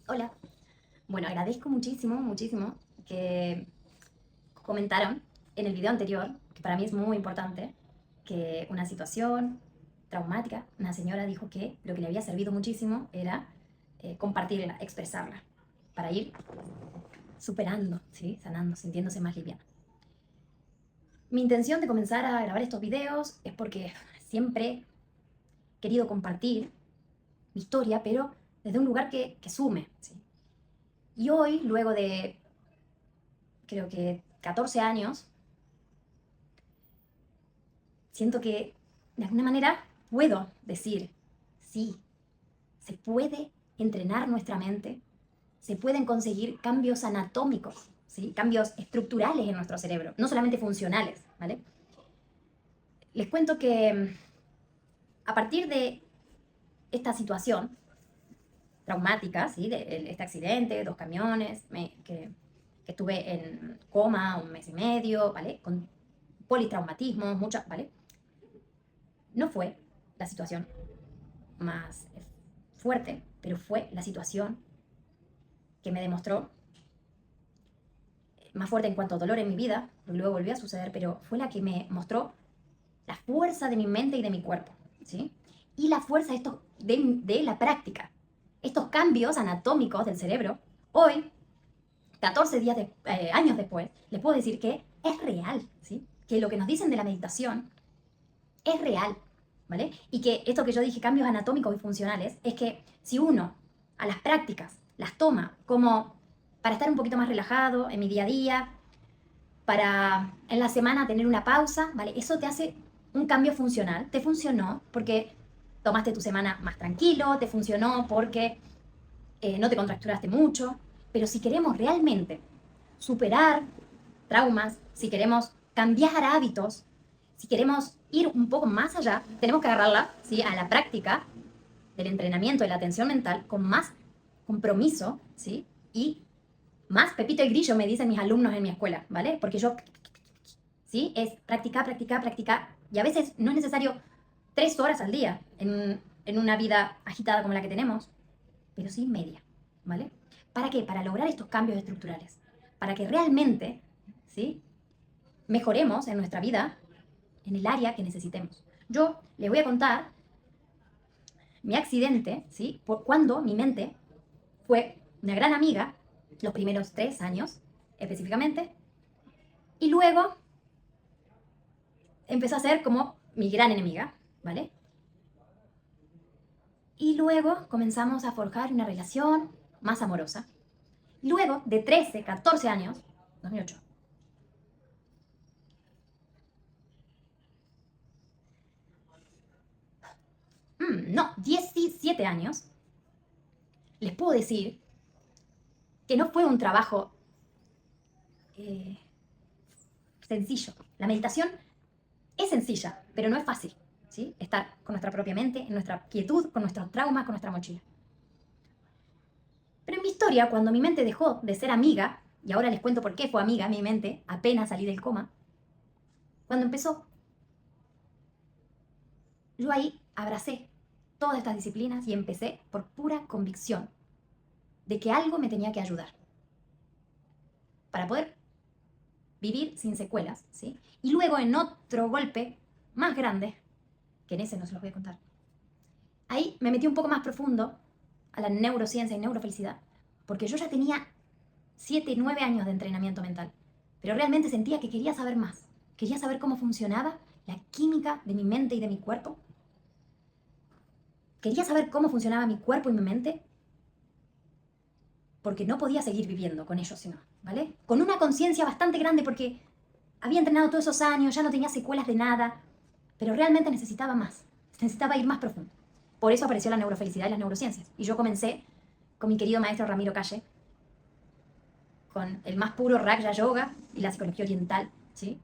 Hola. Bueno, agradezco muchísimo, muchísimo que comentaron en el video anterior, que para mí es muy importante, que una situación traumática, una señora dijo que lo que le había servido muchísimo era compartirla, expresarla, para ir superando, ¿sí? Sanando, sintiéndose más liviana. Mi intención de comenzar a grabar estos videos es porque siempre he querido compartir mi historia, pero desde un lugar que sume, ¿sí? Y hoy, luego de creo que 14 años, siento que de alguna manera puedo decir, sí, se puede entrenar nuestra mente, se pueden conseguir cambios anatómicos, ¿sí? Cambios estructurales en nuestro cerebro, no solamente funcionales, ¿vale? Les cuento que a partir de esta situación traumática, ¿sí? De este accidente, 2 camiones, que estuve en coma 1 mes y medio, ¿vale? Con politraumatismos, muchas, ¿vale? No fue la situación más fuerte, pero fue la situación que me demostró más fuerte en cuanto a dolor en mi vida, porque luego volvió a suceder, pero fue la que me mostró la fuerza de mi mente y de mi cuerpo, ¿sí? Y la fuerza de la práctica. Estos cambios anatómicos del cerebro, hoy, 14 años después, les puedo decir que es real, ¿sí? Que lo que nos dicen de la meditación es real, ¿vale? Y que esto que yo dije, cambios anatómicos y funcionales, es que si uno a las prácticas las toma como para estar un poquito más relajado en mi día a día, para en la semana tener una pausa, ¿vale? Eso te hace un cambio funcional. Te funcionó porque tomaste tu semana más tranquilo, te funcionó porque no te contracturaste mucho, pero si queremos realmente superar traumas, si queremos cambiar hábitos, si queremos ir un poco más allá, tenemos que agarrarla, ¿sí? A la práctica del entrenamiento de la atención mental con más compromiso, ¿sí? Y más pepito y grillo, me dicen mis alumnos en mi escuela, ¿vale? Porque yo, ¿sí? Es practicar, practicar, practicar. Y a veces no es necesario 3 horas al día en una vida agitada como la que tenemos, pero sí media, ¿vale? ¿Para qué? Para lograr estos cambios estructurales. Para que realmente, ¿sí? Mejoremos en nuestra vida en el área que necesitemos. Yo les voy a contar mi accidente, ¿sí? Por cuando mi mente fue una gran amiga, los primeros 3 años específicamente, y luego empezó a ser como mi gran enemiga, ¿vale? Y luego comenzamos a forjar una relación más amorosa. Luego de 13, 14 años, 2008, no, 17 años, les puedo decir que no fue un trabajo eh, sencillo. La meditación es sencilla, pero no es fácil, ¿sí? Estar con nuestra propia mente, en nuestra quietud, con nuestros traumas, con nuestra mochila. Pero en mi historia, cuando mi mente dejó de ser amiga, y ahora les cuento por qué fue amiga mi mente, apenas salí del coma, cuando empezó, yo ahí abracé todas estas disciplinas y empecé por pura convicción de que algo me tenía que ayudar para poder vivir sin secuelas, ¿sí? Y luego en otro golpe más grande, que en ese no se los voy a contar, ahí me metí un poco más profundo a la neurociencia y neurofelicidad, porque yo ya tenía 7, 9 años de entrenamiento mental, pero realmente sentía que quería saber más, quería saber cómo funcionaba la química de mi mente y de mi cuerpo, quería saber cómo funcionaba mi cuerpo y mi mente, porque no podía seguir viviendo con ellos, sino, ¿vale? Con una conciencia bastante grande, porque había entrenado todos esos años, ya no tenía secuelas de nada, pero realmente necesitaba más, necesitaba ir más profundo. Por eso apareció la neurofelicidad y las neurociencias. Y yo comencé con mi querido maestro Ramiro Calle, con el más puro Raja Yoga y la psicología oriental, ¿sí?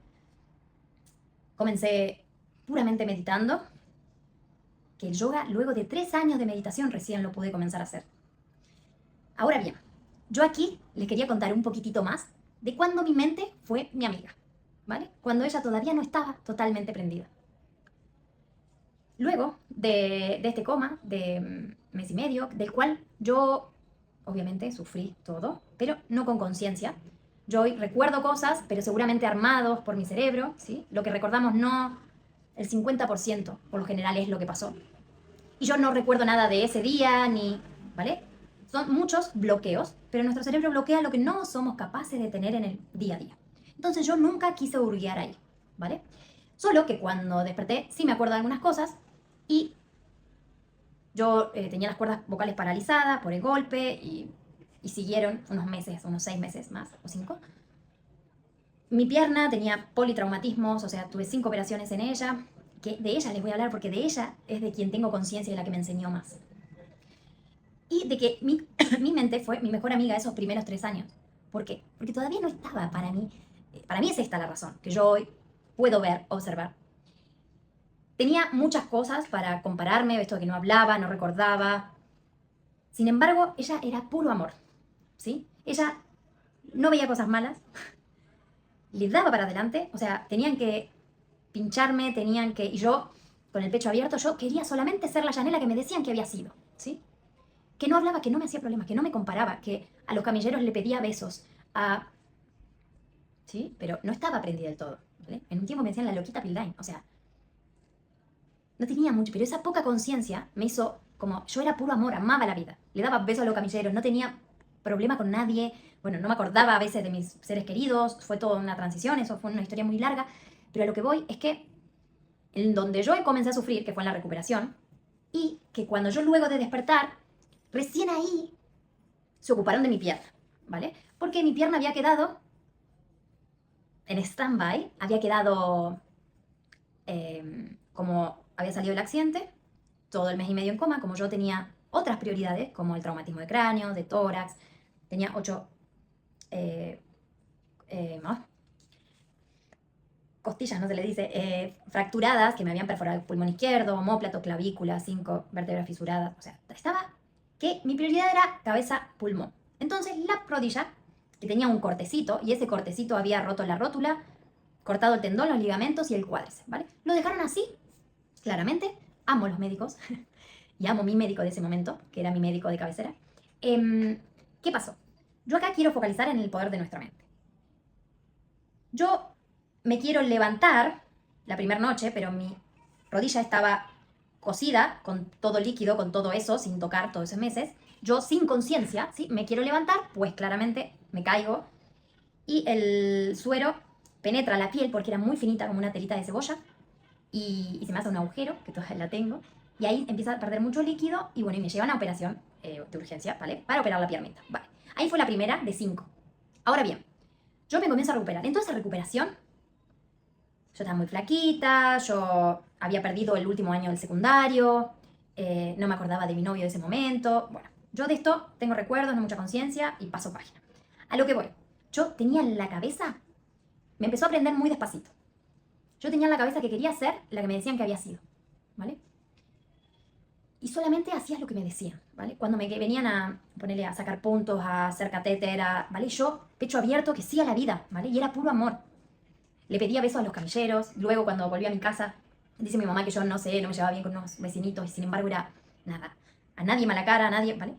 Comencé puramente meditando, que el yoga, luego de 3 años de meditación, recién lo pude comenzar a hacer. Ahora bien, yo aquí les quería contar un poquitito más de cuando mi mente fue mi amiga, ¿vale? Cuando ella todavía no estaba totalmente prendida. Luego de este coma de mes y medio, del cual yo obviamente sufrí todo, pero no con conciencia. Yo hoy recuerdo cosas, pero seguramente armados por mi cerebro, ¿sí? Lo que recordamos no, el 50% por lo general es lo que pasó. Y yo no recuerdo nada de ese día, ni, ¿vale? Son muchos bloqueos, pero nuestro cerebro bloquea lo que no somos capaces de tener en el día a día. Entonces yo nunca quise hurguear ahí, ¿vale? Solo que cuando desperté sí me acuerdo de algunas cosas y yo tenía las cuerdas vocales paralizadas por el golpe y siguieron unos meses, unos 6 meses más o 5. Mi pierna tenía politraumatismos, o sea, tuve 5 operaciones en ella, que de ella les voy a hablar porque de ella es de quien tengo conciencia y la que me enseñó más. Y de que mi mente fue mi mejor amiga esos primeros 3 años. ¿Por qué? Porque todavía no estaba para mí. Para mí es esta la razón, que yo hoy puedo ver, observar. Tenía muchas cosas para compararme, esto de que no hablaba, no recordaba. Sin embargo, ella era puro amor, ¿sí? Ella no veía cosas malas, le daba para adelante, o sea, tenían que pincharme, tenían que... Y yo, con el pecho abierto, yo quería solamente ser la Yanela que me decían que había sido, ¿sí? Que no hablaba, que no me hacía problemas, que no me comparaba, que a los camilleros le pedía besos, ¿sí? Pero no estaba prendida del todo, ¿vale? En un tiempo me decían la loquita Pildain, o sea, no tenía mucho, pero esa poca conciencia me hizo como, yo era puro amor, amaba la vida, le daba besos a los camilleros, no tenía problema con nadie, bueno, no me acordaba a veces de mis seres queridos, fue toda una transición, eso fue una historia muy larga, pero a lo que voy es que en donde yo comencé a sufrir, que fue en la recuperación, y que cuando yo luego de despertar, recién ahí se ocuparon de mi pierna, ¿vale? Porque mi pierna había quedado en stand-by, había quedado como había salido el accidente, todo el mes y medio en coma, como yo tenía otras prioridades, como el traumatismo de cráneo, de tórax, tenía 8 costillas, no se le dice, fracturadas, que me habían perforado el pulmón izquierdo, omóplato, clavícula, 5 vértebras fisuradas, o sea, estaba que mi prioridad era cabeza, pulmón. Entonces la rodilla, que tenía un cortecito, y ese cortecito había roto la rótula, cortado el tendón, los ligamentos y el cuádriceps, ¿vale? Lo dejaron así, claramente, amo los médicos, y amo mi médico de ese momento, que era mi médico de cabecera. ¿Qué pasó? Yo acá quiero focalizar en el poder de nuestra mente. Yo me quiero levantar la primera noche, pero mi rodilla estaba cosida, con todo líquido, con todo eso, sin tocar todos esos meses. Yo sin conciencia, ¿sí? Me quiero levantar, pues claramente me caigo y el suero penetra la piel porque era muy finita como una telita de cebolla y se me hace un agujero, que todavía la tengo, y ahí empieza a perder mucho líquido y bueno, y me llevan a operación de urgencia, ¿vale? Para operar la piernita, ¿vale? Ahí fue la primera de 5. Ahora bien, yo me comienzo a recuperar. En toda esa recuperación, yo estaba muy flaquita, yo había perdido el último año del secundario, no me acordaba de mi novio de ese momento. Bueno, yo de esto tengo recuerdos, no mucha conciencia y paso página. A lo que voy, yo tenía en la cabeza, me empezó a aprender muy despacito. Yo tenía en la cabeza que quería ser la que me decían que había sido, ¿vale? Y solamente hacía lo que me decían, ¿vale? Cuando me venían a ponerle a sacar puntos, a hacer catéter, ¿vale? Yo, pecho abierto, que sí a la vida, ¿vale? Y era puro amor. Le pedía besos a los camilleros. Luego, cuando volví a mi casa, dice mi mamá que yo no sé, no me llevaba bien con unos vecinitos y sin embargo era nada. A nadie mala cara, a nadie, ¿vale?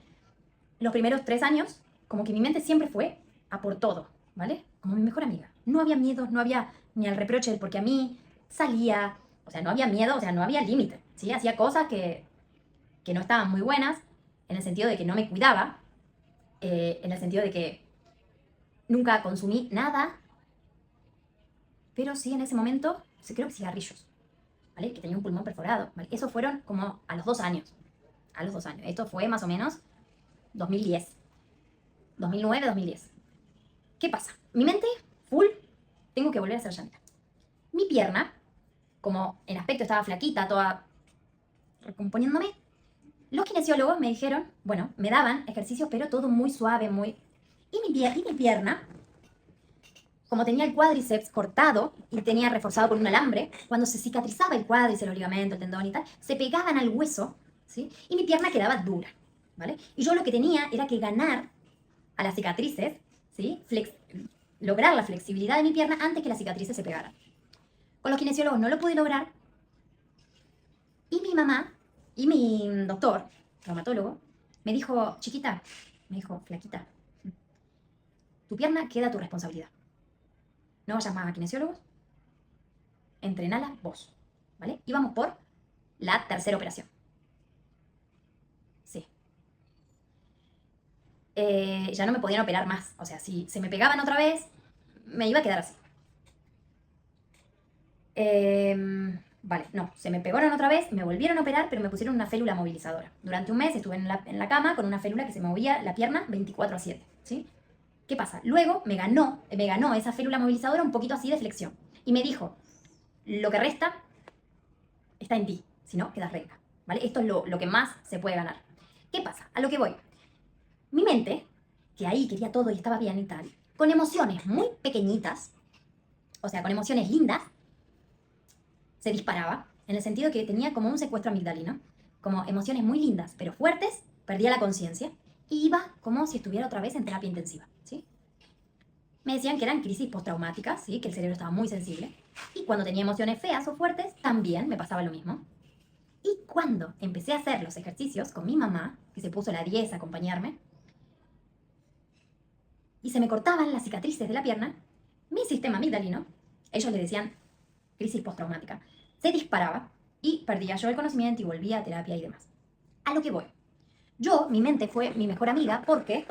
Los primeros 3 años, como que mi mente siempre fue a por todo, ¿vale? Como mi mejor amiga. No había miedo, no había ni al reproche, porque a mí salía, o sea, no había miedo, o sea, no había límite, ¿sí? Hacía cosas que no estaban muy buenas, en el sentido de que no me cuidaba, en el sentido de que nunca consumí nada, pero sí en ese momento, creo que cigarrillos, ¿vale? Que tenía un pulmón perforado, ¿vale? Esos fueron como a los 2 años, a los 2 años. Esto fue más o menos 2010, 2009, 2010. ¿Qué pasa? Mi mente, full, tengo que volver a ser llanera. Mi pierna, como en aspecto estaba flaquita, toda recomponiéndome, los kinesiólogos me dijeron, bueno, me daban ejercicios, pero todo muy suave, muy... Y mi pierna, como tenía el cuádriceps cortado y tenía reforzado con un alambre, cuando se cicatrizaba el cuádriceps, los ligamentos, el tendón y tal, se pegaban al hueso, ¿sí? Y mi pierna quedaba dura, ¿vale? Y yo lo que tenía era que ganar a las cicatrices, ¿sí? Lograr la flexibilidad de mi pierna antes que las cicatrices se pegaran. Con los kinesiólogos no lo pude lograr. Y mi mamá y mi doctor, traumatólogo, me dijo, chiquita, Me dijo, flaquita, tu pierna queda a tu responsabilidad. No vayas más a kinesiólogos, entrenala vos, ¿vale? Y vamos por la tercera operación. Sí. Ya no me podían operar más. O sea, si se me pegaban otra vez, me iba a quedar así. Vale, no, se me pegaron otra vez, me volvieron a operar, pero me pusieron una félula movilizadora. Durante un mes estuve en la cama con una félula que se me movía la pierna 24/7, ¿sí? ¿Qué pasa? Luego me ganó esa félula movilizadora un poquito así de flexión. Y me dijo, lo que resta está en ti, si no, quedas renca, ¿vale? Esto es lo que más se puede ganar. ¿Qué pasa? A lo que voy. Mi mente, que ahí quería todo y estaba bien y tal, con emociones muy pequeñitas, o sea, con emociones lindas, se disparaba, en el sentido que tenía como un secuestro amigdalino, como emociones muy lindas, pero fuertes, perdía la conciencia, y iba como si estuviera otra vez en terapia intensiva, ¿sí? Me decían que eran crisis postraumáticas, ¿sí? Que el cerebro estaba muy sensible, y cuando tenía emociones feas o fuertes, también me pasaba lo mismo. Y cuando empecé a hacer los ejercicios con mi mamá, que se puso la 10 a acompañarme, y se me cortaban las cicatrices de la pierna, mi sistema amigdalino, ellos le decían crisis postraumática, se disparaba y perdía yo el conocimiento y volvía a terapia y demás. A lo que voy. Mi mente fue mi mejor amiga porque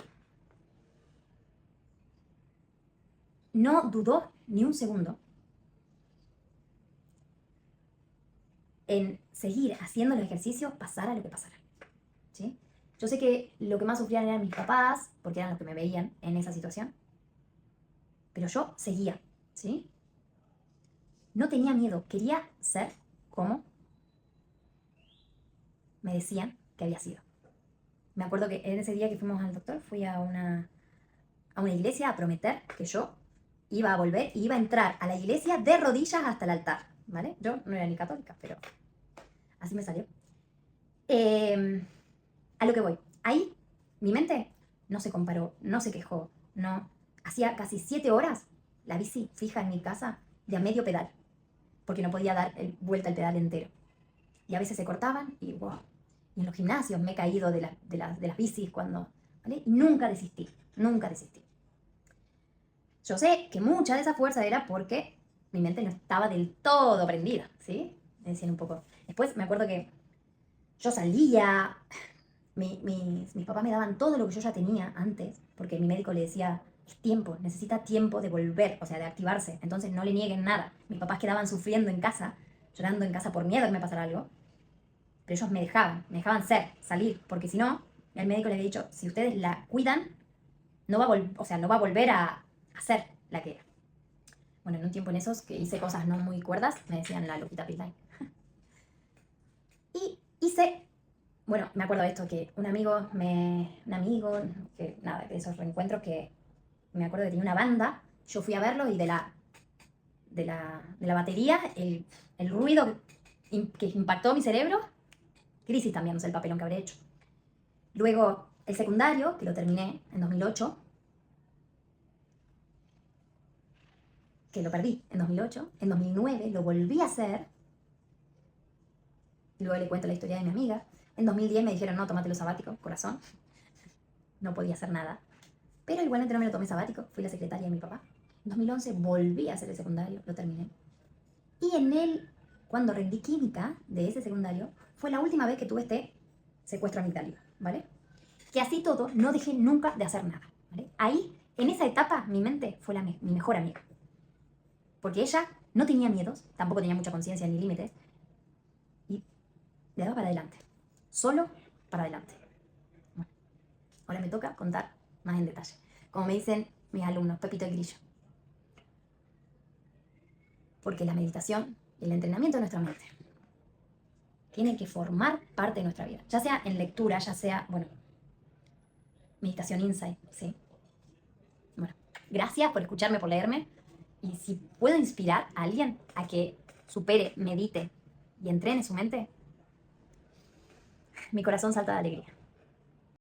no dudó ni un segundo en seguir haciendo los ejercicios, pasara lo que pasara, ¿sí? Yo sé que lo que más sufrían eran mis papás, porque eran los que me veían en esa situación, pero yo seguía, ¿sí? No tenía miedo, quería ser como me decían que había sido. Me acuerdo que en ese día que fuimos al doctor, fui a una iglesia a prometer que yo iba a volver y iba a entrar a la iglesia de rodillas hasta el altar, ¿vale? Yo no era ni católica, pero así me salió. A lo que voy. Ahí mi mente no se comparó, no se quejó, no. Hacía casi 7 horas la bici fija en mi casa de a medio pedal, porque no podía dar vuelta el pedal entero. Y a veces se cortaban y wow. Y en los gimnasios me he caído de las bicis cuando, ¿vale? Y nunca desistí, nunca desistí. Yo sé que mucha de esa fuerza era porque mi mente no estaba del todo prendida, ¿sí? Me decían un poco. Después me acuerdo que yo salía, mis papás me daban todo lo que yo ya tenía antes, porque mi médico le decía, es tiempo, necesita tiempo de volver, o sea, de activarse, entonces no le nieguen nada. Mis papás quedaban sufriendo en casa, llorando en casa por miedo a que me pasara algo, pero ellos me dejaban ser, salir, porque si no, el médico le había dicho, si ustedes la cuidan, no va a volver a ser la que era. Bueno, en un tiempo en esos que hice cosas no muy cuerdas, me decían la loquita Pitline. Y hice, bueno, me acuerdo de esto, que un amigo, que nada, de esos reencuentros que me acuerdo que tenía una banda, yo fui a verlo y de la batería, el ruido que impactó mi cerebro, crisis también, no sé el papelón que habré hecho. Luego, el secundario, que lo terminé en 2008, que lo perdí en 2008, en 2009 lo volví a hacer, y luego le cuento la historia de mi amiga. En 2010 me dijeron, no, tómatelo sabático, corazón. No podía hacer nada. Pero igualmente no me lo tomé sabático, fui la secretaria de mi papá. En 2011 volví a hacer el secundario, lo terminé. Y cuando rendí química de ese secundario, fue la última vez que tuve este secuestro amigdalino, ¿vale? Que así todo, no dejé nunca de hacer nada, ¿vale? Ahí, en esa etapa, mi mente fue mi mejor amiga. Porque ella no tenía miedos, tampoco tenía mucha conciencia ni límites, y le daba para adelante. Solo para adelante. Bueno, ahora me toca contar más en detalle. Como me dicen mis alumnos, Pepito y Grillo. Porque la meditación y el entrenamiento de nuestra mente tiene que formar parte de nuestra vida. Ya sea en lectura, ya sea, bueno, meditación insight, ¿sí? Bueno, gracias por escucharme, por leerme. Y si puedo inspirar a alguien a que supere, medite y entrene su mente, mi corazón salta de alegría.